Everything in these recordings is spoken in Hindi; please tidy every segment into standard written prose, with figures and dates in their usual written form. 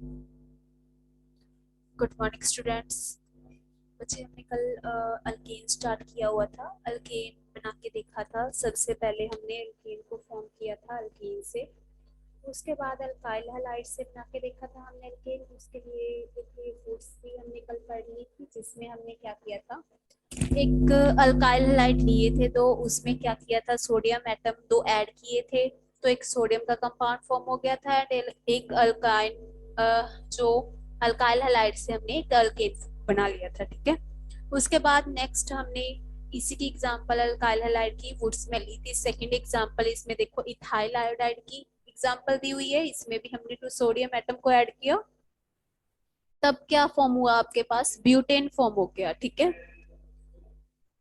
Good morning students. बच्चे हमने कल अल्केन स्टार्ट किया हुआ था। अल्केन बना के देखा था। सबसे पहले हमने अल्केन को फॉर्म किया था अल्केन से। उसके बाद अल्काइल हैलाइड से बना के देखा था हमने अल्केन। उसके लिए देखिए फूड्स भी हमने कल पढ़ ली थी, जिसमें हमने क्या किया था, एक अल्काइल हैलाइड लिए थे तो उसमें क्या किया था, सोडियम एटम दो ऐड किए थे तो एक सोडियम का कंपाउंड फॉर्म हो गया था। एंड एक अल्काइन जो अल्काइल हैलाइड से हमने एक अल्केन बना लिया था। ठीक है। उसके बाद नेक्स्ट हमने इसी की एग्जांपल अल्काइल हैलाइड की वुड्स में ली थी। सेकंड एग्जांपल इसमें देखो इथाइल आयोडाइड की एग्जांपल दी हुई है। इसमें भी हमने टू सोडियम एटम को ऐड किया, तब क्या फॉर्म हुआ, आपके पास ब्यूटेन फॉर्म हो गया। ठीक है।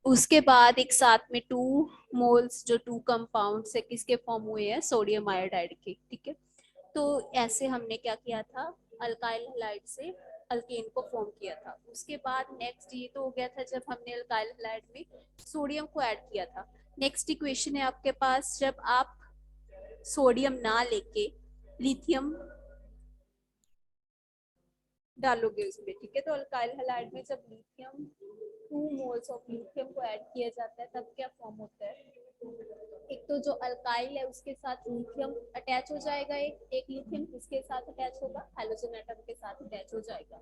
उसके बाद एक साथ में टू मोल्स जो टू कंपाउंड से किसके फॉर्म हुए हैं, सोडियम आयोडाइड के। ठीक है। तो ऐसे हमने क्या किया था, अल्काइल हैलाइड से अल्केन को फॉर्म किया था। उसके बाद नेक्स्ट ये तो हो गया था जब हमने अल्काइल हैलाइड में सोडियम को ऐड किया था। नेक्स्ट इक्वेशन है आपके पास, जब आप सोडियम ना लेके लिथियम डालोगे उसमें। ठीक है। तो अल्काइल हैलाइड में जब लिथियम 2 मोल्स ऑफ लिथियम को ऐड किया जाता है तब क्या फॉर्म होता है, एक तो जो अल्काइल है उसके साथ लिथियम अटैच हो जाएगा, एक लिथियम किसके साथ अटैच होगा, हैलोजन एटम के साथ अटैच हो जाएगा।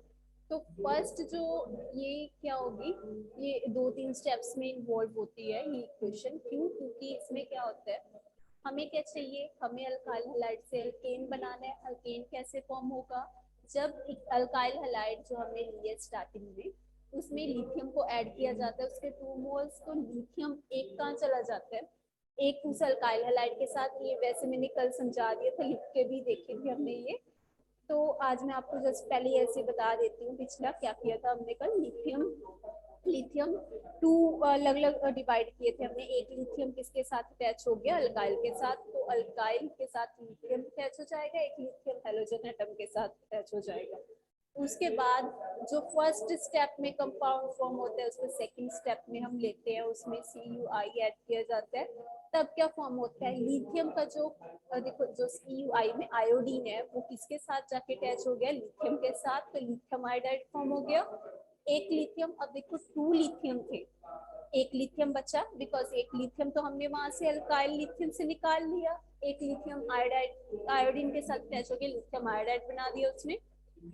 तो फर्स्ट जो ये क्या होगी, ये 2-3 स्टेप्स में इन्वॉल्व होती है ये इक्वेशन। क्यों? क्योंकि इसमें क्या होता है, हमें क्या चाहिए, हमें अल्काइल हैलाइड से अल्केन बनाना है। अल्केन कैसे फॉर्म होगा, जब एक अल्काइल हैलाइड जो हमने लिया स्टार्टिंग में उसमें लिथियम को ऐड किया जाता है, उसके 2 मोल्स, तो लिथियम एक कहाँ चला जाता है, एक उस अल्काइल हैलाइड के साथ। ये वैसे मैंने कल समझा दिया था, लिख के भी देखी थी हमने ये। तो आज मैं आपको जस्ट पहले ऐसे बता देती हूँ पिछला क्या किया था हमने कल। लिथियम लिथियम टू अलग अलग डिवाइड किए थे हमने। एक लिथियम किसके साथ अटैच हो गया, अल्काइल के साथ, तो अल्काइल के साथ लिथियम अटैच हो जाएगा, एक लिथियम हैलोजन एटम के साथ अटैच हो जाएगा। उसके बाद जो फर्स्ट स्टेप में कंपाउंड फॉर्म होता है उसको सेकंड स्टेप में हम लेते हैं, उसमें CuI ऐड किया जाता है। तब क्या फॉर्म होता है, लिथियम का जो देखो जो CuI में आयोडीन है वो किसके साथ जाके अटैच हो गया, लिथियम के साथ, तो लिथियम आयोडाइड फॉर्म हो गया। एक लिथियम, अब देखो 2 लिथियम थे, एक लिथियम बचा, बिकॉज एक लिथियम तो हमने वहां से अल्काइल लिथियम से निकाल लिया। एक लिथियम आयोडाइड आयोडीन के साथ अटैच हो गया, लिथियम आयोडाइड बना दिया उसने।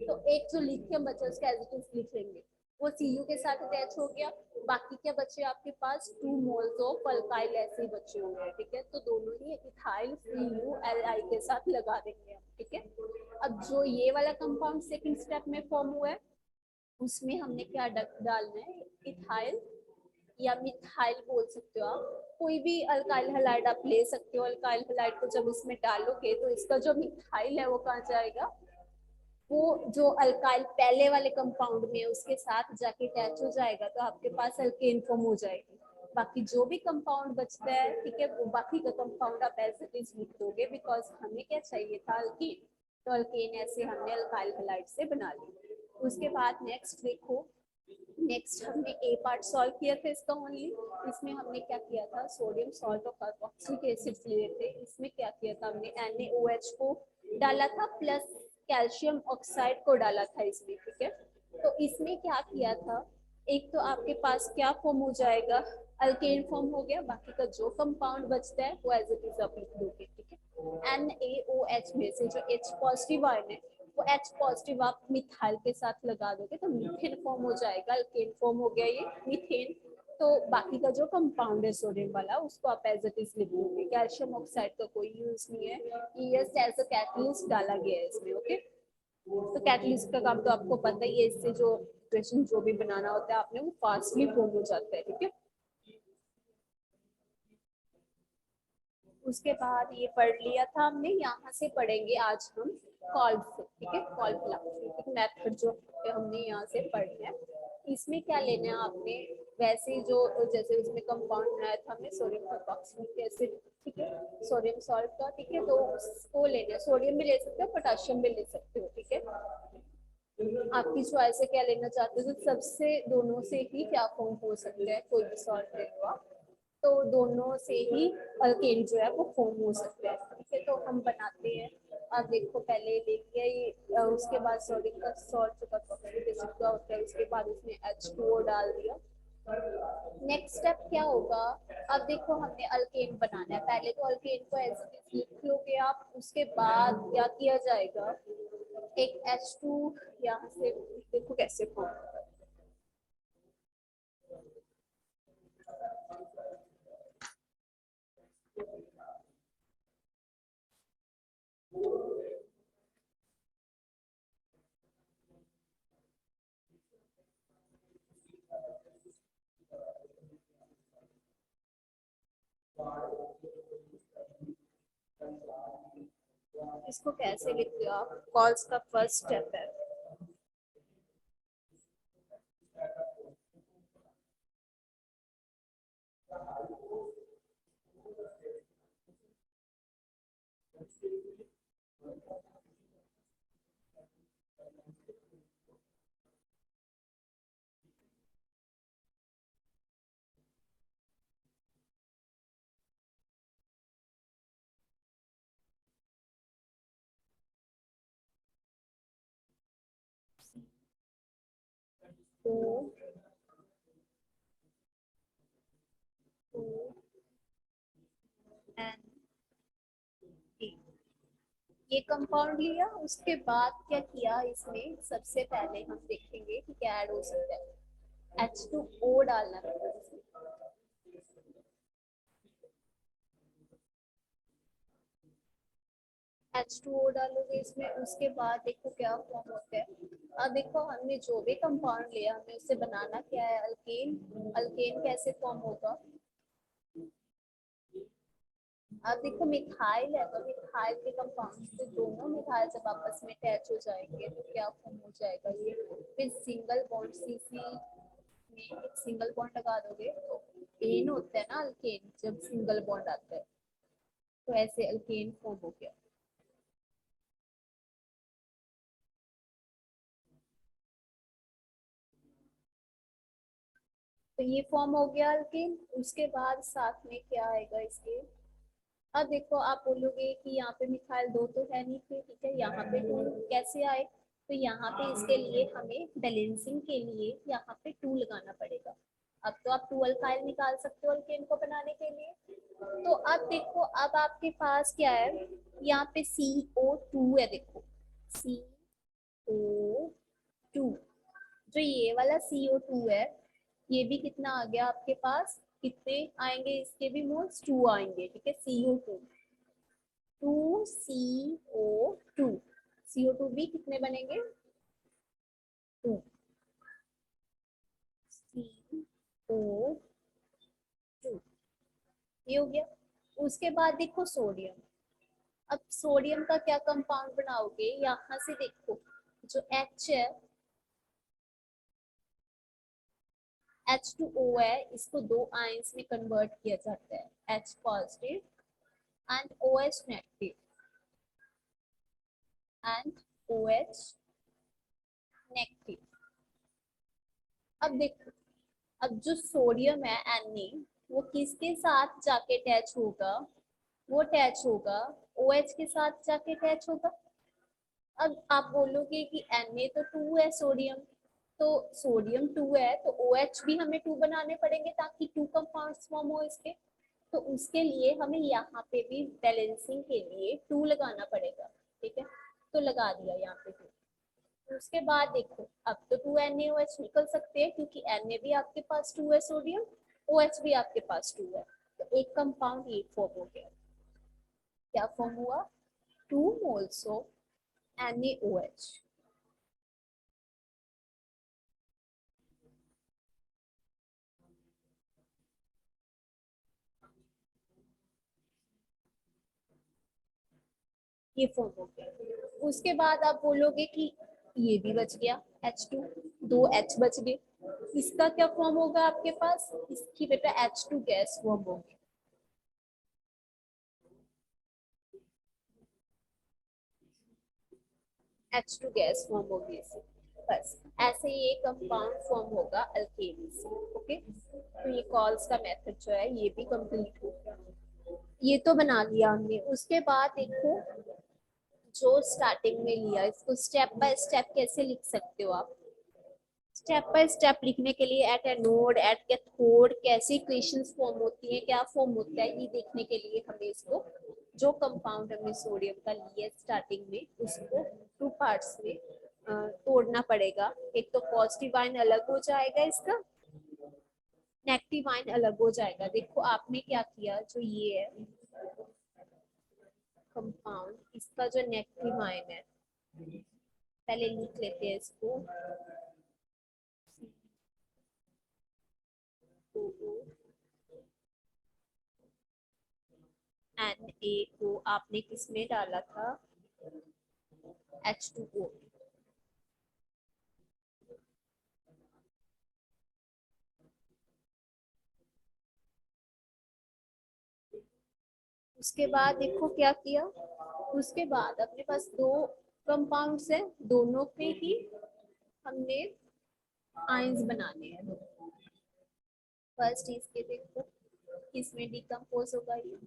तो एक जो लिथियम बचा उसका एज इट इज लिख लेंगे, वो Cu के साथ अटैच हो गया। बाकी क्या बचे आपके पास, 2 मोल्स ऑफ अल्काइल ऐसे ही बचे हुए हैं। ठीक है। तो दोनों ही इथाइल CuLi के साथ लगा देंगे हम। ठीक है। अब जो ये वाला कंपाउंड सेकंड स्टेप में फॉर्म हुआ है उसमें हमने क्या डालना है, इथाइल या मिथाइल बोल सकते हो आप, कोई भी अल्काइल हैलाइड आप ले सकते हो। अल्काइल हैलाइड को जब इसमें डालोगे तो इसका जो मिथाइल है वो कहाँ जाएगा, वो जो अल्काइल पहले वाले कंपाउंड में उसके साथ जाके अटैच हो जाएगा, तो आपके पास अल्केन फॉर्म हो जाएगी। बाकी जो भी कंपाउंड बचता है, ठीक है, वो बाकी का कंपाउंड आप एज इट इज लिख दोगे, बिकॉज हमें क्या चाहिए था, अल्कीन। तो अल्केन ऐसे हमने अल्काइल हैलाइड से बना ली। उसके बाद नेक्स्ट देखो, नेक्स्ट हमने ए पार्ट सॉल्व किया था इसका ओनली। इसमें हमने क्या किया था, सोडियम सॉल्ट और कार्बोक्सिलिक एसिड लिए थे। इसमें क्या किया था, हमने NaOH को डाला था प्लस कैल्शियम ऑक्साइड को डाला था इसमें। ठीक है। तो इसमें क्या किया था, एक तो आपके पास क्या फॉर्म हो जाएगा, अल्केन फॉर्म हो गया। बाकी का जो कंपाउंड बचता है वो एज इट इज आप लिख दोगे। ठीक है। NaOH में से जो H पॉजिटिव आयन है वो H पॉजिटिव आप मिथाइल के साथ लगा दोगे तो मीथेन फॉर्म हो जाएगा, अल्केन फॉर्म हो गया ये मीथेन। तो बाकी का जो कंपाउंड है सोडियम वाला उसको आप एज इट इज लिख दोगे। कैल्शियम ऑक्साइड का कोई यूज नहीं है, ये एज अ कैटलिस्ट डाला गया है इसमें। ओके। तो कैटलिस्ट का काम तो आपको पता ही है, इससे जो इक्वेशन जो भी बनाना होता है आपने वो फास्टली फॉर्म हो जाता है। ठीक है। उसके बाद ये पढ़ लिया था हमने, यहाँ से पढ़ेंगे आज हम कॉल्व से। ठीक है। कॉल्व मेथड जो हमने यहाँ से पढ़ना है, इसमें क्या लेना है आपने, वैसे जो जैसे उसमें कंपाउंड बनाया था हमने सोडियम कार्बोक्सिलिक एसिड, ठीक है, सोडियम सॉल्ट का। ठीक है। तो उसको लेना है, सोडियम भी ले सकते हो पोटाशियम भी ले सकते हो। ठीक है। आपकी चॉइस है क्या लेना चाहते हो, तो सबसे दोनों से ही क्या फॉर्म हो सकता है, कोई भी सॉल्ट ले लो आप, तो दोनों से ही अल्केन जो है वो फॉर्म हो सकता है। ठीक है। तो हम बनाते हैं अब देखो पहले ले लिया ये, उसके बाद सोडियम का सॉल्ट जो कार्बोक्सिलिक एसिड का होता है, उसके बाद उसमें H2O डाल दिया। नेक्स्ट स्टेप क्या होगा? अब देखो हमने अल्केन बनाना है, पहले तो अल्केन को ऐसे लिख लोगे आप, उसके बाद क्या किया जाएगा, एक H2 यहाँ से देखो कैसे फॉर्म होगा। इसको कैसे लिखते हो आप? कॉल्स का फर्स्ट स्टेप है। O O N A, ये कंपाउंड लिया, उसके बाद क्या किया इसमें, सबसे पहले हम देखेंगे कि क्या ऐड हो सकता है। H2O डालना है। H2O डालोगे इसमें, उसके बाद देखो क्या फॉर्म होता है। अब देखो हमने जो भी कंपाउंड लिया, हमें उससे बनाना क्या है, अल्केन। अल्केन कैसे फॉर्म होगा? अब देखो मिथाइल है, तो मिथाइल के कंपाउंड से दोनों मिथाइल जब आपस में अटैच हो जाएंगे तो क्या फॉर्म हो जाएगा ये, फिर सिंगल बॉन्ड सीसी में एक सिंगल बॉन्ड लगा दोगे तो एन होता है ना अल्केन, जब सिंगल बॉन्ड आता है तो ऐसे अल्केन फॉर्म हो गया। तो ये फॉर्म हो गया अल्केन। उसके बाद साथ में क्या आएगा इसके, अब देखो आप बोलोगे कि यहाँ पे मिथाइल दो तो है नहीं थे, ठीक है, यहाँ पे टू कैसे आए, तो यहाँ पे इसके लिए हमें बैलेंसिंग के लिए यहाँ पे टू लगाना पड़ेगा। अब तो आप टू अल्काइल निकाल सकते हो अल्केन को बनाने के लिए। तो अब देखो, अब आपके पास क्या है, यहाँ पे CO2 है, देखो CO2, जो ये वाला CO2 है, ये भी कितना आ गया आपके पास, कितने आएंगे इसके भी मोल्स, टू आएंगे, ठीक है, CO2, 2CO2, CO2 भी कितने बनेंगे, टू, CO2, ये हो गया। उसके बाद देखो सोडियम। अब सोडियम का क्या कंपाउंड बनाओगे, यहाँ से देखो जो H है, H2O है, इसको दो आयंस में कन्वर्ट किया जाता है, H positive and OH negative and OH negative. अब देखो, अब जो सोडियम है Na, वो किसके साथ जाके अटैच होगा, वो अटैच होगा OH के साथ जाके अटैच होगा। अब आप बोलोगे कि Na तो टू है सोडियम, तो सोडियम टू है तो OH भी हमें टू बनाने पड़ेंगे ताकि टू कंपाउंड्स फॉर्म हो इसके। तो उसके लिए हमें यहाँ पे भी बैलेंसिंग के लिए टू लगाना पड़ेगा, ठीक है, तो लगा दिया यहाँ पे टू। उसके बाद देखो अब तो टू NaOH निकल सकते हैं क्योंकि Na भी आपके पास टू है सोडियम, OH भी आपके पास टू है, तो एक कंपाउंड ये फॉर्म हो गया। क्या फॉर्म हुआ, 2 moles ऑफ NaOH। ये फॉर्म हो गया। उसके बाद आप बोलोगे कि ये भी बच गया H2, दो H बच गए, इसका क्या फॉर्म होगा आपके पास, इसकी बेटा H2 गैस फॉर्म होगी। H2 गैस फॉर्म होगी इसे, बस ऐसे ही एक कंपाउंड फॉर्म होगा अल्केन से। ओके, तो ये कॉल्स का मेथड जो है ये भी कंप्लीट हो गया। ये तो बना लिया हमने। उसके बाद देखो जो स्टार्टिंग में लिया, इसको स्टेप बाय स्टेप कैसे लिख सकते हो आप? स्टेप बाय स्टेप लिखने के लिए at anode, at cathode कैसी इक्वेशंस फॉर्म होती है, क्या फॉर्म होता है, ये देखने के लिए हमें इसको, जो कंपाउंड हमने सोडियम का लिया स्टार्टिंग में, उसको टू पार्ट्स में तोड़ना पड़ेगा। एक तो पॉजिटिव आयन अलग हो जाएगा, इसका नेगेटिव आयन अलग हो जाएगा। देखो आपने क्या किया, जो ये है कंपाउंड, इसका जो नेगेटिव आयन है, पहले लिख लेते हैं इसको, एन ए को आपने किसमें डाला था, H2O। उसके बाद देखो क्या किया, उसके बाद अपने पास दो कंपाउंड्स है, दोनों पे ही हमने आयंस बनाने हैं। फर्स्ट इसके देखो किसमें डिकम्पोज होगा ये,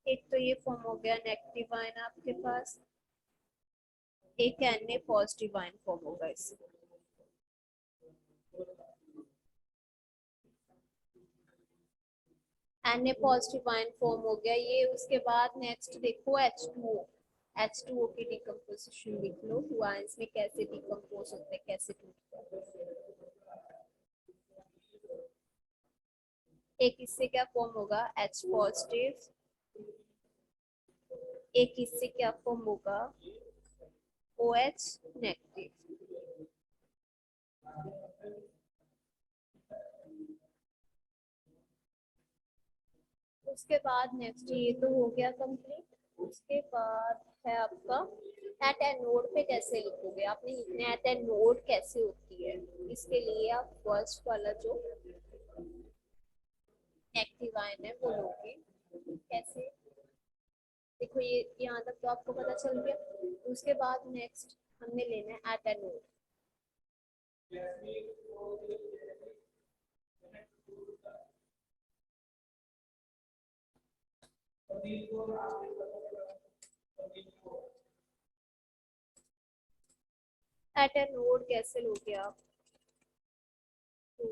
एक तो ये फॉर्म हो गया नेगेटिव आयन आपके पास, एक एन पॉजिटिव आयन फॉर्म होगा इससे। एन पॉजिटिव आयन फॉर्म हो गया ये। उसके बाद नेक्स्ट देखो H2O, H2O की डिकम्पोजिशन लिख लो, टू आयंस में कैसे डिकम्पोज होते हैं, कैसे टूटते हैं। एक इससे क्या फॉर्म होगा, H पॉजिटिव, एक इससे क्या फॉर्म होगा, OH नेगेटिव। उसके बाद नेक्स्ट ये तो हो गया कंप्लीट। उसके बाद है आपका एट ए नोड पे कैसे लिखोगे, आपने लिखना है एट ए नोड कैसे होती है। इसके लिए आप फर्स्ट वाला जो एक्टिव आयन है वो लोगे। कैसे, देखो ये यहाँ तक तो आपको पता चल गया। उसके बाद नेक्स्ट हमने लेना है एट ए नोड। एट ए नोड कैसे लोगे आप, तो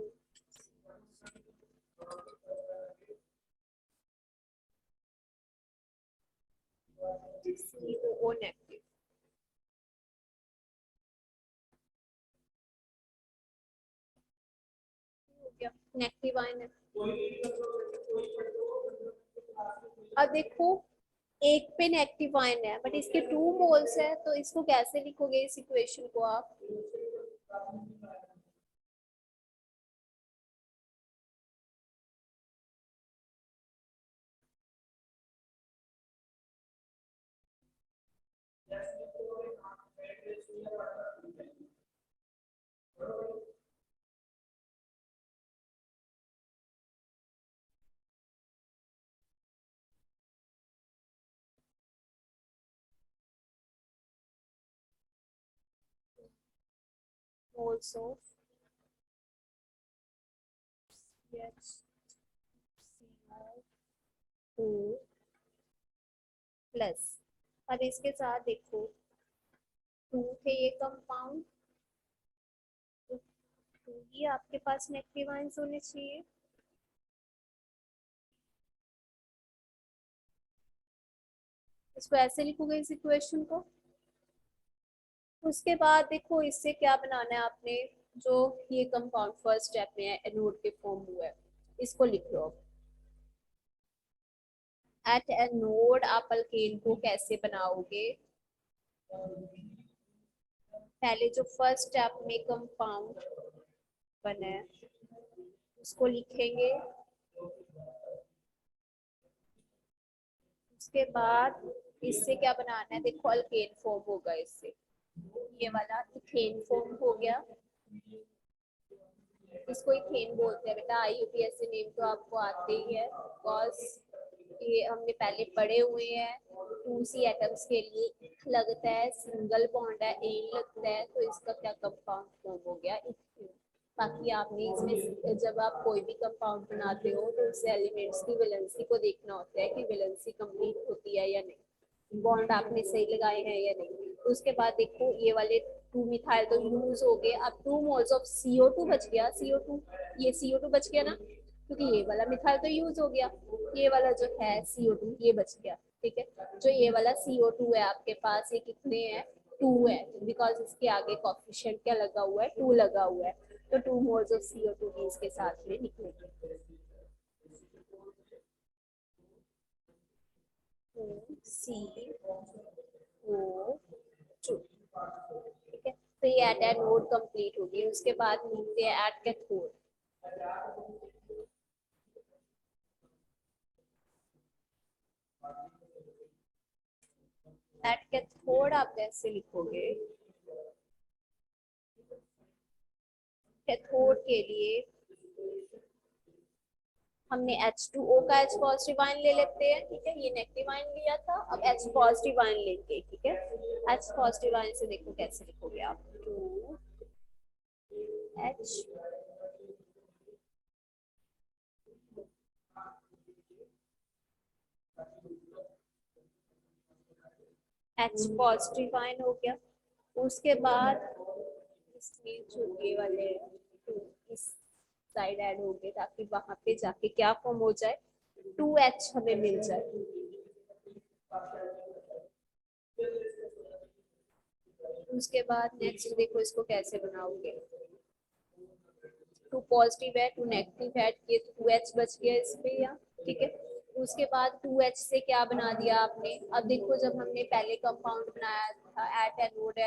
CO नेगेटिव हो गया, नेगेटिव आयन है। अब देखो एक पे नेगेटिव आयन है बट इसके 2 मोल्स है, तो इसको कैसे लिखोगे इस इक्वेशन को आप, मोल्स ऑफ CH2O प्लस। अब इसके साथ देखो 2 थे ये कंपाउंड, तो 2 ही आपके पास नेगेटिव आयंस होने चाहिए। इसको ऐसे लिखोगे इस इक्वेशन को। उसके बाद देखो इससे क्या बनाना है आपने, जो ये कंपाउंड फर्स्ट स्टेप में है एनोड के फॉर्म हुआ है, इसको लिख लो। एट एनोड आप अल्केन को कैसे बनाओगे, पहले जो फर्स्ट स्टेप में कंपाउंड बना है उसको लिखेंगे। उसके बाद इससे क्या बनाना है, देखो अल्केन फॉर्म होगा इससे, ये वाला इथेन फॉर्म हो गया। इसको इथेन बोलते हैं बेटा। IUPAC नेम तो आपको आते ही है, बिकॉज ये हमने पहले पढ़े हुए हैं। 2C एटम्स के लिए लगता है, सिंगल बॉन्ड है, एन लगता है, तो इसका क्या कंपाउंड फॉर्म हो गया, इथेन। बाकी आपने इसमें जब आप कोई भी कंपाउंड बनाते हो तो उससे एलिमेंट्स की वैलेंसी को देखना होता है कि वैलेंसी कंप्लीट होती है या नहीं, बॉन्ड आपने सही लगाए हैं या नहीं। तो उसके बाद देखो ये वाले 2 मिथाइल तो यूज हो गए, अब 2 मोल्स ऑफ CO2 बच गया। CO2, ये CO2 बच गया ना, क्योंकि ये वाला मिथाइल तो यूज हो गया। ये वाला जो है CO2 ये बच गया, ठीक है। जो ये वाला CO2 है आपके पास, ये कितने हैं, 2 है, बिकॉज इसके आगे कोफिशिएंट क्या लगा हुआ है, 2 लगा हुआ है। तो 2 मोल्स ऑफ CO2 भी इसके साथ में निकलेंगे। CO2, ठीक है। तो ये एट एंड नोड कंप्लीट होगी। उसके बाद मिलते हैं एट कैथोड। एट कैथोड आप कैसे लिखोगे, कैथोड के लिए हमने H2O का H पॉजिटिव आयन ले लेते हैं, ठीक है। ये नेगेटिव आयन लिया था, अब H पॉजिटिव आयन लेंगे, ठीक है। H पॉजिटिव आयन से देखो कैसे लिखोगे आप, 2H H पॉजिटिव आयन हो गया। उसके बाद इसमें जो ये वाले इस साइड ऐड हो गए, ताकि वहां पे जाके क्या फॉर्म हो जाए, 2H हमें मिल जाए। उसके बाद नेक्स्ट देखो इसको कैसे बनाओगे, 2 पॉजिटिव है, 2 नेगेटिव है, ये 2H बच गया इसमें, या ठीक है। उसके बाद 2H से क्या बना दिया आपने, अब देखो जब हमने पहले कंपाउंड बनाया था एट एनोड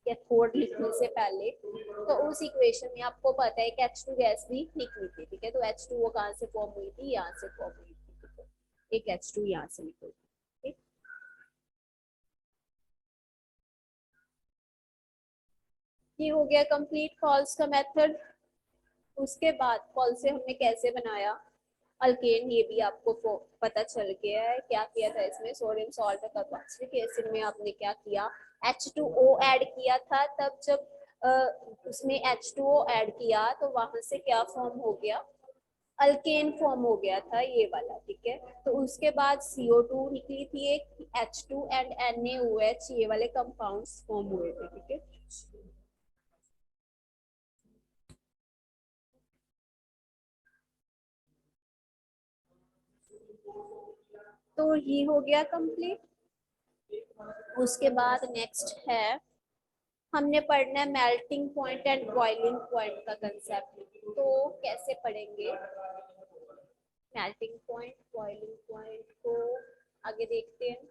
या थोड़ लिखने से पहले, तो उस इक्वेशन में आपको पता है कि H2 गैस भी निकली थी, ठीक है। तो H2O कहाँ से फॉर्म हुई थी, यहाँ से फॉर्म हुई थी, एक H2 यहाँ से निकली थी। ये हो गया कंप्लीट कॉल्स का मेथड। उसके बाद कॉल से हमने कैसे बनाया अल्केन, ये भी आपको पता चल गया है। क्या किया था इसमें, सोडियम सॉल्ट और कार्बोक्सिलिक एसिड में आपने क्या किया, H2O ऐड किया था। तब जब उसमें H2O ऐड किया तो वहां से क्या फॉर्म हो गया, अल्केन फॉर्म हो गया था, ये वाला, ठीक है। तो उसके बाद CO2 निकली थी एक, H2 एंड NaOH, ये वाले कंपाउंड्स फॉर्म हुए थे, ठीक है। तो ये हो गया कंप्लीट। उसके बाद नेक्स्ट है, हमने पढ़ना है melting point and boiling point का कंसेप्ट। तो कैसे पढ़ेंगे मेल्टिंग पॉइंट बॉइलिंग पॉइंट को, आगे देखते हैं।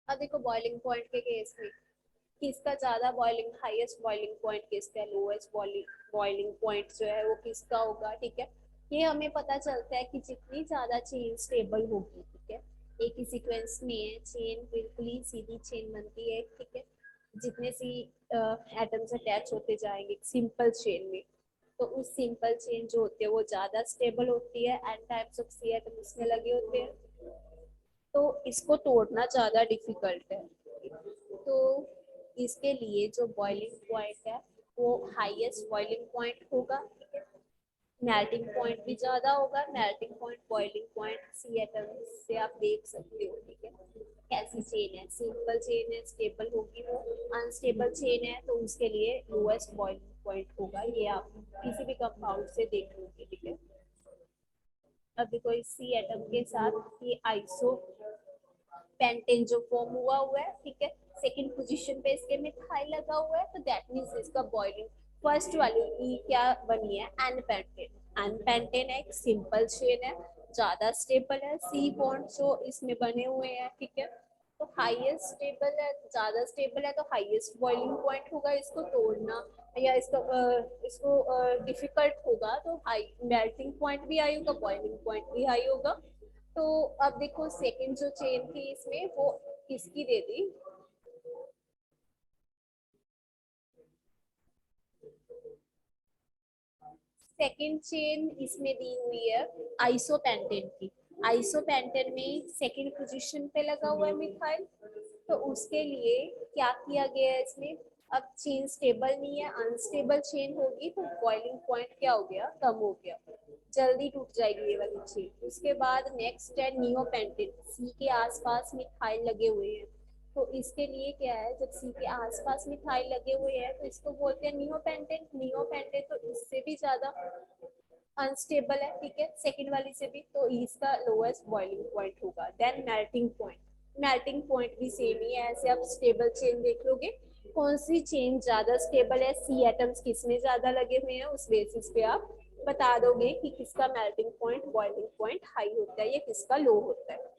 अब देखो बॉइलिंग पॉइंट के केस में किसका ज्यादा बॉइलिंग, हाईएस्ट बॉइलिंग पॉइंट किसका, लोएस्ट बॉइलिंग पॉइंट जो है वो किसका होगा, ठीक है। ये हमें पता चलता है कि जितनी ज्यादा चेन स्टेबल होगी, ठीक है, एक ही सीक्वेंस में है चेन, बिल्कुल ही सीधी चेन बनती है, ठीक है। जितने सी एटम्स अटैच होते जाएंगे सिंपल चेन में, तो उस सिंपल चेन जो होती है वो ज्यादा स्टेबल होती है, n types of C atom इसमें लगे होते हैं, तो इसको तोड़ना ज्यादा डिफिकल्ट है। तो इसके लिए जो बॉइलिंग पॉइंट है वो हाईएस्ट बॉइलिंग पॉइंट होगा, मेल्टिंग पॉइंट भी ज्यादा होगा। Melting point boiling point C atom से आप देख सकते हो, ठीक है। कैसी चेन है, सिंपल चेन है, स्टेबल होगी वो, अनस्टेबल चेन है तो उसके लिए लोएस्ट बॉइलिंग पॉइंट होगा। ये आप किसी भी कंपाउंड से देख लोगे, ठीक है। अब देखो इस सी एटम के साथ ये आइसो पेंटेन जो फॉर्म हुआ है, ठीक है। सेकंड पोजीशन पे इसके मिथाइल लगा हुआ है, तो दैट मींस इसका बॉइलिंग फर्स्ट वाली ई क्या बनी है, एन पेंटेन। एन पेंटेन एक सिंपल चेन है, ज्यादा स्टेबल है, सी बॉन्ड जो इसमें बने हुए हैं, ठीक है। तो हाईएस्ट स्टेबल है, ज्यादा स्टेबल है तो हाईएस्ट बॉइलिंग पॉइंट होगा, इसको तोड़ना या इसको डिफिकल्ट होगा तो हाई मेल्टिंग पॉइंट भी हाई होगा, बॉइलिंग पॉइंट भी हाई होगा। तो अब देखो सेकंड जो चेन थी इसमें वो किसकी दे दी, सेकंड चेन इसमें दी हुई है आइसोपेंटेन की। आइसोपेंटेन में सेकंड पोजीशन पे लगा हुआ है मिथाइल। तो उसके लिए क्या किया गया है इसमें, अब चेन स्टेबल नहीं है, अनस्टेबल चेन होगी तो बॉइलिंग पॉइंट क्या हो गया, कम हो गया, जल्दी टूट जाएगी ये वाली चेन। उसके बाद नेक्स्ट है नियोपेंटेन, सी के आसपास मिथाइल लगे हुए हैं। तो इसके लिए क्या है, जब सी के आसपास मिथाइल लगे हुए हैं तो इसको बोलते हैं नियोपेंटेन। नियोपेंटेन तो इससे भी ज्यादा अनस्टेबल है, ठीक है, सेकंड वाली से भी, तो इसका लोएस्ट बॉइलिंग पॉइंट होगा। Then melting point, melting point भी सेम ही है, ऐसे आप स्टेबल चेन देख लोगे कौन सी चेन ज्यादा स्टेबल है, सी एटम्स किस में ज्यादा लगे हुए हैं, उस बेसिस पे आप बता दोगे कि किसका melting point boiling point high होता है या किसका लो होता है।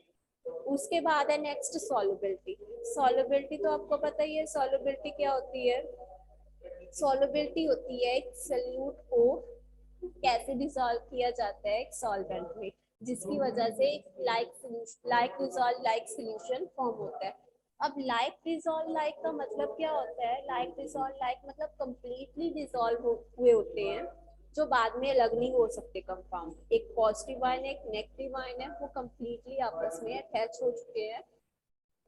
उसके बाद है नेक्स्ट सॉल्युबिलिटी। सॉल्युबिलिटी तो आपको पता ही है, सॉल्युबिलिटी क्या होती है, सॉल्युबिलिटी होती है एक सल्यूट को कैसे डिसॉल्व किया जाता है एक सॉल्वेंट में, जिसकी वजह से like dissolve like solution form होता है। अब लाइक डिसॉल्व लाइक का मतलब क्या होता है, लाइक डिसॉल्व लाइक मतलब कंप्लीटली डिसॉल्व हुए होते हैं, जो बाद में अलग नहीं हो सकते कंपाउंड। एक पॉजिटिव आयन है एक नेगेटिव आयन है, वो कंप्लीटली आपस में अटैच हो चुके हैं।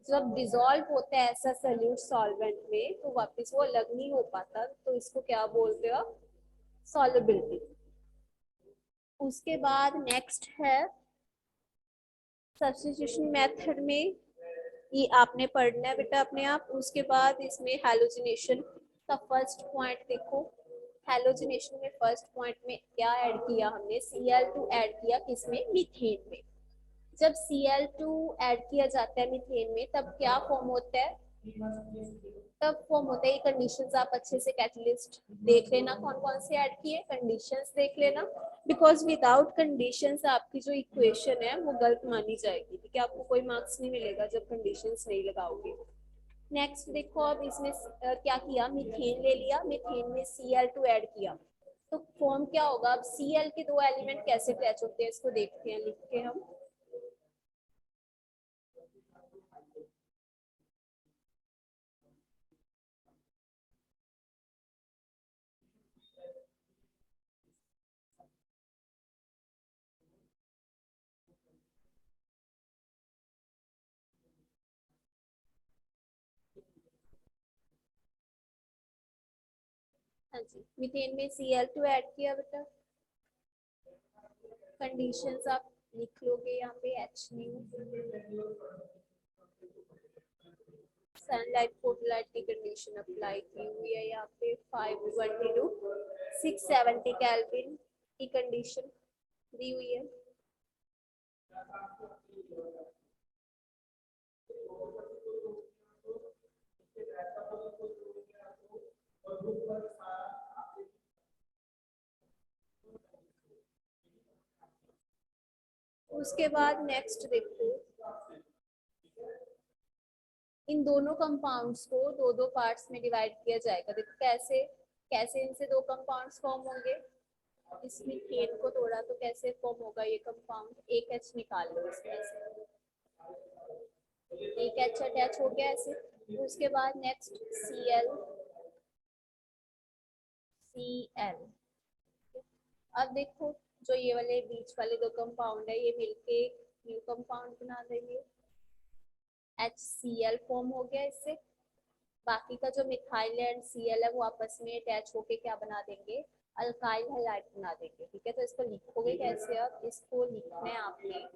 जब डिसॉल्व होता है ऐसा सल्यूट सॉल्वेंट में तो वापस वो अलग नहीं हो पाता, तो इसको क्या बोलते हो, सॉल्युबिलिटी। उसके बाद नेक्स्ट है सब्स्टिट्यूशन मेथड में, ये आपने पढ़ना है बेटा अपने आप। उसके बाद इसमें हैलोजिनेशन का फर्स्ट पॉइंट देखो, हैलोजिनेशन में फर्स्ट पॉइंट में क्या ऐड किया हमने, Cl2 ऐड किया किसमें, मीथेन में। जब Cl2 ऐड किया जाता है मीथेन में तब क्या फॉर्म होता है, तब फॉर्म होता है ये कंडीशंस आप अच्छे से कैटलिस्ट देख लेना कौन कौन से ऐड किए, कंडीशंस देख लेना, बिकॉज विदाउट कंडीशंस आपकी जो इक्वेशन है वो गलत मानी जाएगी, ठीक है, आपको कोई मार्क्स नहीं मिलेगा जब कंडीशंस नहीं लगाओगे। नेक्स्ट देखो, अब इसमें क्या किया, मीथेन ले लिया, मीथेन में Cl2 ऐड किया, तो फॉर्म क्या होगा, अब Cl के दो एलिमेंट कैसे अटैच होते हैं इसको देखते हैं लिख के हम। हाँ जी, मीथेन में Cl2 ऐड किया बेटा, कंडीशंस आप लिख लोगे यहाँ पे, एच न्यू सनलाइट फोटोलाइट की कंडीशन अप्लाई की हुई है यहाँ पे, 520 टू 670 केल्विन की कंडीशन दी हुई है। उसके बाद नेक्स्ट देखो, इन दोनों कंपाउंड्स को दो दो पार्ट्स में डिवाइड किया जाएगा। देखो कैसे, कैसे इनसे दो कंपाउंड्स फॉर्म होंगे, इसमें मीथेन को तोड़ा तो कैसे फॉर्म होगा ये कंपाउंड, एक एच निकाल लो इसमें से, एक एच अटैच हो गया ऐसे। उसके बाद नेक्स्ट Cl। अब देखो जो ये वाले बीच वाले दो कंपाउंड है ये मिलके न्यू कंपाउंड बना देंगे, HCl फॉर्म हो गया इससे। बाकी का जो मिथाइल एंड Cl है वो आपस में अटैच होके क्या बना देंगे, अल्काइल हैलाइड बना देंगे, ठीक है। तो इसको लिखोगे कैसे, अब इसको लिखना है आपने,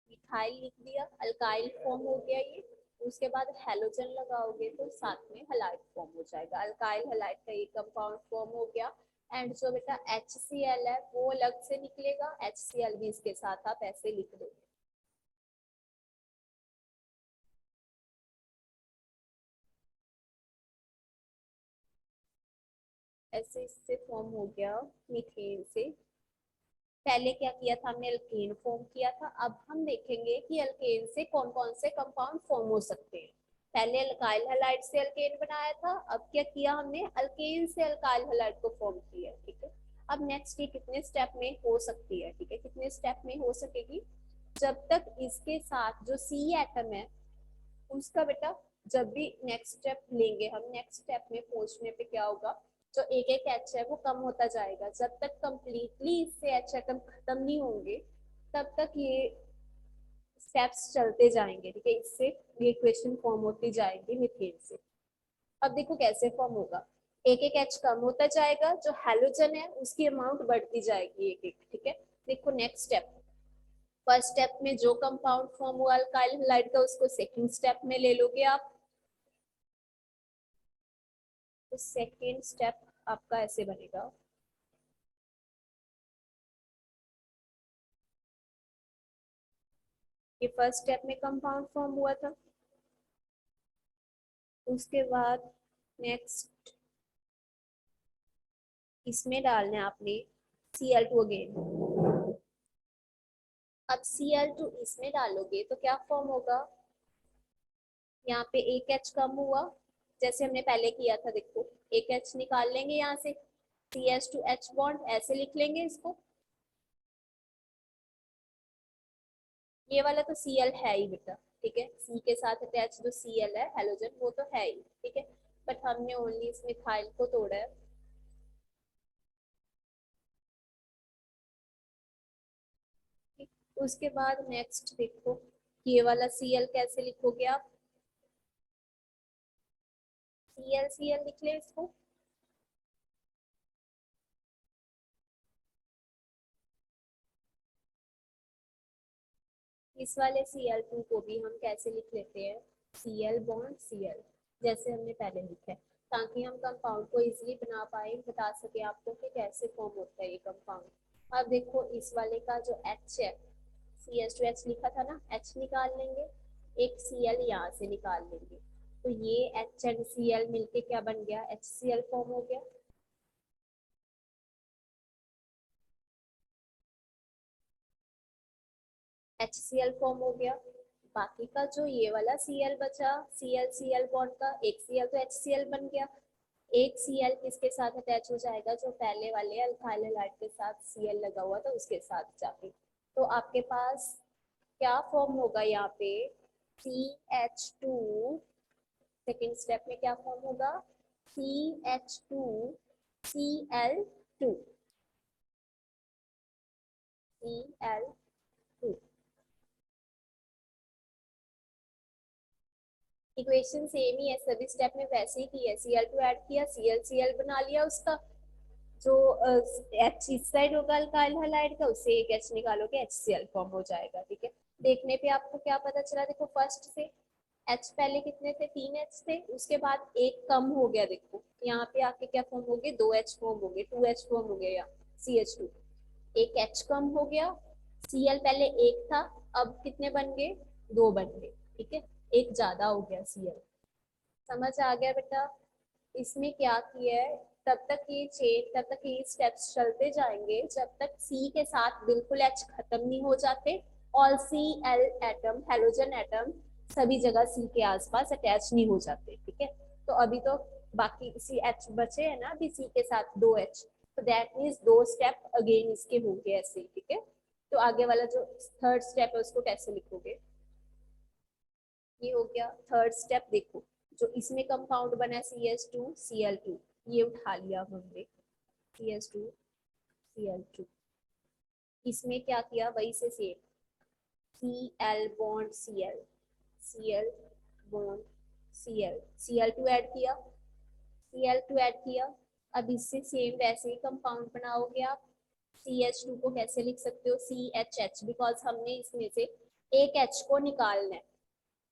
मिथाइल लिख दिया, अल्काइल फॉर्म हो गया ये। उसके बाद हेलोजन लगाओगे तो साथ में हलाइड फॉर्म हो जाएगा, अल्काइल हलाइड का ये कंपाउंड फॉर्म हो गया। एंड जो बेटा HCl है वो अलग से निकलेगा, HCl भी इसके साथ आप ऐसे लिख दो। ऐसे इससे फॉर्म हो गया मीथेन से पहले क्या किया था हमने, अल्केन फॉर्म किया था। अब हम देखेंगे कि अल्केन से कौन कौन से कंपाउंड फॉर्म हो सकते हैं। पहले अल्काइल हैलाइड से अल्केन बनाया था, अब क्या किया हमने, अल्केन से अल्काइल हैलाइड को फॉर्म किया। ठीक है, अब नेक्स्ट ये कितने स्टेप में हो सकती है, ठीक है, कितने स्टेप में हो सकेगी, जब तक इसके साथ जो सी एटम है उसका बेटा, जब भी नेक्स्ट स्टेप लेंगे हम, नेक्स्ट स्टेप में पहुंचने पे क्या होगा, जो एक एक एच है वो कम होता जाएगा। जब तक कंप्लीटली इससे एच एटम खत्म नहीं होंगे तब तक ये स्टेप्स चलते जाएंगे। ठीक है, इससे ये इक्वेशन फॉर्म होती जाएगी मीथेन से। अब देखो कैसे फॉर्म होगा, एक एक एच कम होता जाएगा, जो हेलोजन है उसकी अमाउंट बढ़ती जाएगी एक एक। ठीक है, देखो नेक्स्ट स्टेप, फर्स्ट स्टेप में जो कंपाउंड फॉर्म हुआ अल्काइल हैलाइड का उसको सेकंड स्टेप में ले लोगे आप। तो सेकेंड स्टेप आपका ऐसे बनेगा, ये फर्स्ट स्टेप में कंपाउंड फॉर्म हुआ था। उसके बाद नेक्स्ट इसमें डालना है आपने Cl2 अगेन। अब Cl2 इसमें डालोगे तो क्या फॉर्म होगा, यहाँ पे एक H कम हुआ, जैसे हमने पहले किया था। देखो एक H निकाल लेंगे यहाँ से, CH2H बॉन्ड ऐसे लिख लेंगे इसको। ये वाला तो Cl है ही बेटा, ठीक है, C के साथ अटैच जो Cl है हेलोजन वो तो है ही, ठीक है, बट हमने ओनली इस मिथाइल को तोड़ा है। ठीक, उसके बाद नेक्स्ट देखो, ये वाला Cl कैसे लिखोगे आप, Cl लिख ले इसको। इस वाले Cl2 को भी हम कैसे लिख लेते हैं, Cl बॉन्ड Cl, जैसे हमने पहले लिखा है, ताकि हम कंपाउंड को इजीली बना पाए, बता सके आपको कि कैसे फॉर्म होता है ये कंपाउंड। अब देखो इस वाले का जो H है, CH2H लिखा था ना, H निकाल लेंगे, एक Cl यहाँ से निकाल लेंगे, तो ये H एंड Cl मिलके क्या बन गया, HCl फॉर्म हो गया। HCl फॉर्म हो गया। बाकी का जो ये वाला Cl बचा, Cl बॉन्ड का एक Cl तो HCl बन गया, एक Cl किसके साथ अटैच हो जाएगा, जो पहले वाले अल्काइल हैलाइड के साथ Cl लगा हुआ था उसके साथ जाके। तो आपके पास क्या फॉर्म होगा यहाँ पे, CH2, सेकेंड स्टेप में क्या फॉर्म होगा, CH2Cl2, Cl2। इक्वेशन सेम ही है, सभी स्टेप में वैसे ही की है, Cl2 ऐड किया, Cl बना लिया उसका, जो H इस साइड होगा अल्काइल हैलाइड का, उससे एक H निकालोगे HCl फॉर्म हो जाएगा। ठीक है, देखने पे आपको क्या पता चला, देखो फर्स्ट से H पहले कितने थे, 3H थे, उसके बाद एक कम हो गया, देखो यहाँ पे आके क्या फॉर्म हो गए, 2H फॉर्म हो गए, 2H फॉर्म हो गया, यहाँ CH2, एक H कम हो गया, Cl पहले एक था, अब कितने बन गए, दो बन गए। ठीक है, एक ज्यादा हो गया Cl, समझ आ गया बेटा। इसमें क्या किया है, तब तक ये स्टेप्स चलते जाएंगे जब तक सी के साथ बिल्कुल एच खत्म नहीं हो जाते, और C L atom, halogen atom सभी जगह सी के आसपास अटैच नहीं हो जाते। ठीक है, तो अभी तो बाकी सी एच बचे है ना, अभी सी के साथ दो एच, तो दैट मीन्स दो स्टेप अगेन इसके होंगे ऐसे। ठीक है, तो आगे वाला जो थर्ड स्टेप है उसको कैसे लिखोगे, ये हो गया थर्ड स्टेप। देखो जो इसमें कंपाउंड बना है CH2Cl2, ये उठा लिया हमने, CH2Cl2, इसमें क्या किया, वही से same, Cl bond Cl, Cl bond Cl, Cl2 add किया, Cl2 ऐड किया। अब इससे सेम वैसे ही कंपाउंड बनाओगे आप। CH2 को कैसे लिख सकते हो, CHH, बिकॉज हमने इसमें से एक H को निकालना है,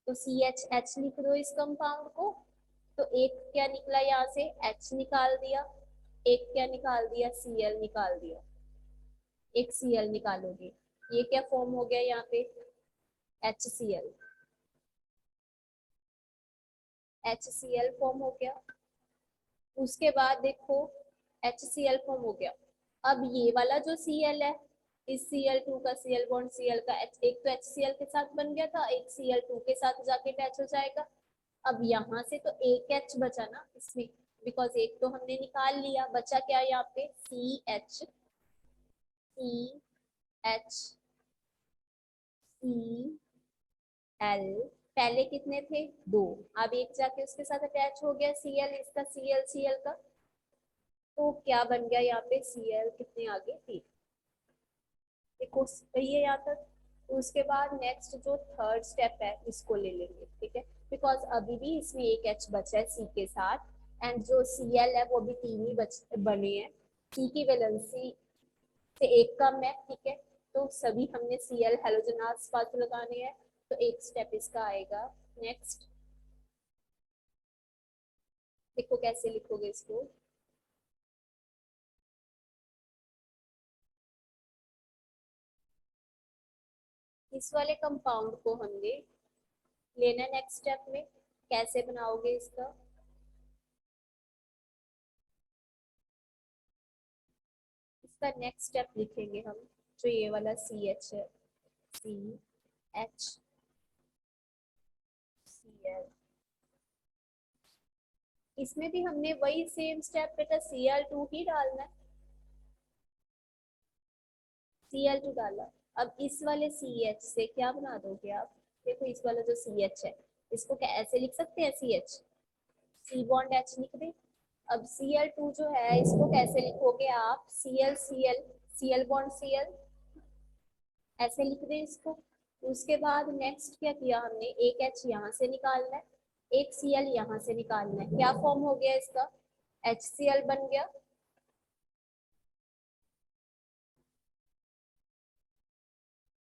तो CHH लिख दो इस कंपाउंड को। तो एक क्या निकला यहाँ से, H निकाल दिया, एक क्या निकाल दिया, Cl निकाल दिया, एक Cl निकालोगे, ये क्या फॉर्म हो गया यहाँ पे, HCl, HCl फॉर्म हो गया। उसके बाद देखो HCl फॉर्म हो गया, अब ये वाला जो Cl है इस Cl2 का Cl बॉन्ड Cl का H, एक तो HCl के साथ बन गया था, एक Cl2 के साथ जाके अटैच हो जाएगा। अब यहाँ से तो एक H बचा ना इसमें, बिकॉज एक तो हमने निकाल लिया, बचा क्या यहाँ पे CH, CL, पहले कितने थे 2, अब एक जाके उसके साथ अटैच हो गया Cl, इसका Cl का, तो क्या बन गया यहाँ पे Cl कितने आगे 3, देखो सही है यहाँ तक। उसके बाद नेक्स्ट जो थर्ड स्टेप है इसको ले लेंगे, ठीक है, बिकॉज अभी भी इसमें एक H बचा है C के साथ, एंड जो Cl है वो भी 3 ही बने हैं, C की वैलेंसी से एक कम है, ठीक है, तो सभी हमने Cl हेलोजन आस पास लगाने हैं, तो एक स्टेप इसका आएगा। नेक्स्ट देखो कैसे लिखोगे इसको, इस वाले कंपाउंड को हमने लेना नेक्स्ट स्टेप में, कैसे बनाओगे इसका, इसका नेक्स्ट स्टेप लिखेंगे हम, जो ये वाला CH है, CH Cl, इसमें भी हमने वही सेम स्टेप बेटा Cl2 ही डालना है, Cl2 डाला। अब इस वाले CH से क्या बना दोगे आप, देखो इस वाला जो CH है इसको क्या ऐसे लिख सकते हैं CH, C बॉन्ड H लिख दे। अब Cl2 जो है इसको कैसे लिखोगे आप, Cl Cl बॉन्ड Cl, ऐसे लिख दें इसको। उसके बाद नेक्स्ट क्या किया हमने, एक H यहाँ से निकालना है, एक Cl यहाँ से निकालना है, क्या फॉर्म हो गया इसका, HCl बन गया।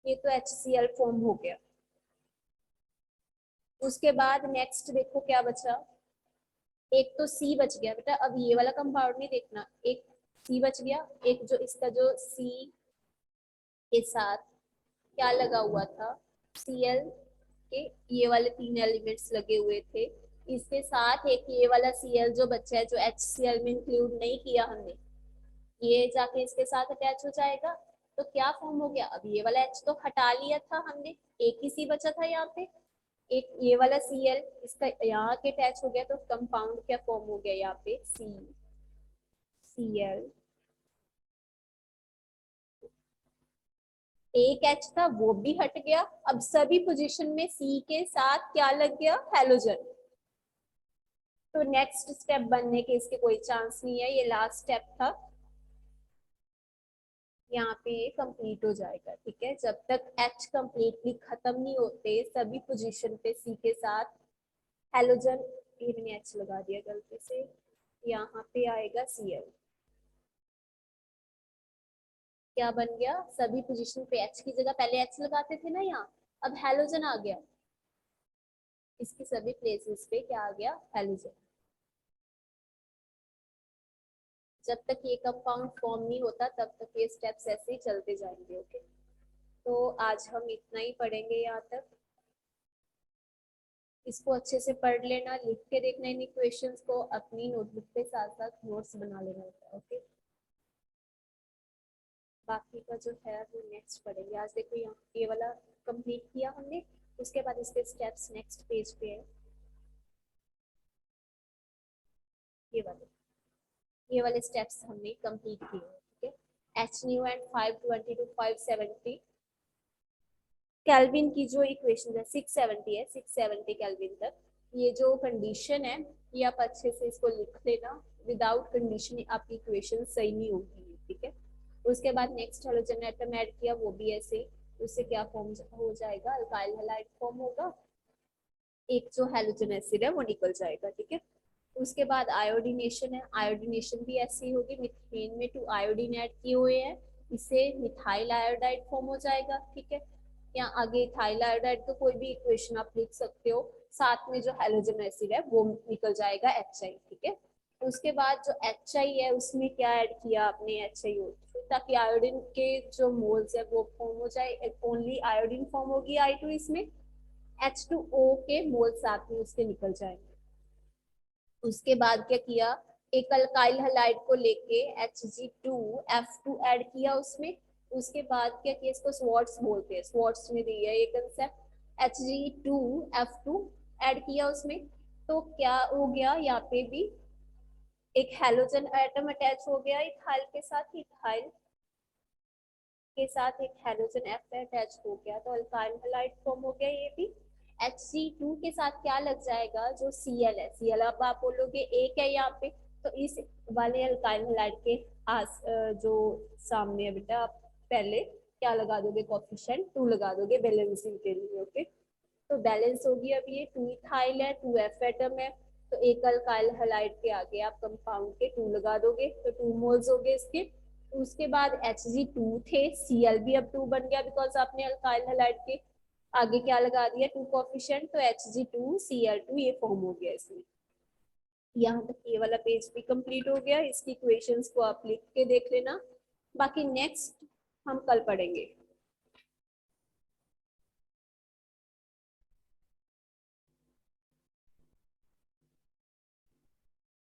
ये तो HCl फॉर्म हो गया। उसके बाद नेक्स्ट देखो क्या बचा, एक तो C बच गया बेटा, अब ये वाला कंपाउंड नहीं देखना, एक C बच गया, एक जो इसका जो C के साथ क्या लगा हुआ था, Cl के ये वाले 3 एलिमेंट्स लगे हुए थे, इसके साथ एक ये वाला Cl जो बचा है, जो HCl में इंक्लूड नहीं किया हमने, ये जाके इसके साथ अटैच हो जाएगा, तो क्या फॉर्म हो गया, अब ये वाला H तो हटा लिया था हमने, एक ही C बचा था यहाँ पे, एक ये वाला Cl इसका यहाँ के अटैच हो गया, तो कंपाउंड क्या फॉर्म हो गया यहाँ पे Cl, एक H था वो भी हट गया, अब सभी पोजीशन में C के साथ क्या लग गया, हेलोजन। तो नेक्स्ट स्टेप बनने के इसके कोई चांस नहीं है, ये लास्ट स्टेप था, यहाँ पे ये कंप्लीट हो जाएगा, ठीक है, जब तक H कंप्लीटली खत्म नहीं होते सभी पोजीशन पे C के साथ हेलोजन, ये मैंने H लगा दिया गलती से, यहाँ पे आएगा Cl, क्या बन गया, सभी पोजीशन पे H की जगह पहले H लगाते थे ना यहाँ, अब हेलोजन आ गया, इसकी सभी प्लेसेस पे क्या आ गया, हेलोजन। जब तक ये कंपाउंड फॉर्म नहीं होता तब तक ये स्टेप्स ऐसे ही चलते जाएंगे, ओके। तो आज हम इतना ही पढ़ेंगे यहाँ तक, इसको अच्छे से पढ़ लेना, लिख के देखना इन इक्वेशंस को, अपनी नोटबुक पे साथ साथ नोट्स बना लेना होता है, ओके। बाकी का जो है वो नेक्स्ट पढ़ेंगे, आज देखो यहाँ ये वाला कंप्लीट किया हमने, उसके बाद इसके स्टेप्स नेक्स्ट पेज पे है, ये वाले स्टेप्स हमने कंप्लीट किए, ठीक है। H new and 520 to 570 Kelvin की जो इक्वेशन है, 670 है, 670 केल्विन तक, ये जो कंडीशन है ये आप अच्छे से इसको लिख लेना, विदाउट कंडीशन आपकी इक्वेशन सही नहीं होगी, ठीक है। उसके बाद नेक्स्ट हेलोजन एटम ऐड किया, वो भी ऐसे, उससे क्या फॉर्म हो जाएगा, अल्काइल हैलाइड फॉर्म होगा, एक जो हेलोजन एसिड है वो निकल जाएगा, ठीक है। उसके बाद आयोडीनेशन है, आयोडीनेशन भी ऐसी होगी, मिथेन में 2 आयोडीन ऐड किए हुए हैं, इससे मिथाइल आयोडाइड फॉर्म हो जाएगा, ठीक है। या आगे इथाइल आयोडाइड का कोई भी इक्वेशन आप लिख सकते हो, साथ में जो हेलोजन एसिड है वो निकल जाएगा HI, ठीक है। उसके बाद जो HI है उसमें क्या ऐड किया आपने, HiO, ताकि आयोडीन के जो मोल्स है वो फॉर्म हो जाए, ओनली आयोडीन फॉर्म होगी I2, इसमें H2O के मोल साथ में उसके निकल जाएंगे। उसके बाद क्या किया, एक अल्काइल हैलाइड को लेके Hg2F2 ऐड किया उसमें, उसके बाद क्या किया, इसको स्वॉट्स बोलते हैं, स्वॉट्स में दिया ये कंसेप्ट, Hg2F2 ऐड किया उसमें, तो क्या हो गया यहाँ पे भी एक हेलोजन एटम अटैच हो गया इथाइल के साथ, इथाइल के साथ एक हेलोजन एफ अटैच हो गया, तो अल्काइल हैलाइड फॉर्म हो गया ये भी। Hg2 के साथ क्या लग जाएगा, जो Cl है, Cl अब आप बोलोगे एक है यहाँ पे, तो इस वाले अल्काइल हैलाइड के जो सामने है बेटा, आप पहले क्या लगा दोगे, कोफिशिएंट 2 लगा दोगे बैलेंसिंग के लिए। ओके, तो बैलेंस होगी, अब ये 2 इथाइल है, 2 एफ एटम है, तो एक अल्काइल हैलाइड के आगे आप कंपाउंड के 2 लगा दोगे, तो 2 मोल्स हो गए इसके। उसके बाद Hg2 थे, Cl भी अब 2 बन गया, बिकॉज आपने अल्काइल हैलाइड के आगे क्या लगा दिया, 2 कोफिशिएंट, तो Hg2Cl2 ये फॉर्म हो गया इसमें। यहाँ तक ये वाला पेज भी कंप्लीट हो गया, इसकी इक्वेशंस को आप लिख के देख लेना, बाकी नेक्स्ट हम कल पढ़ेंगे।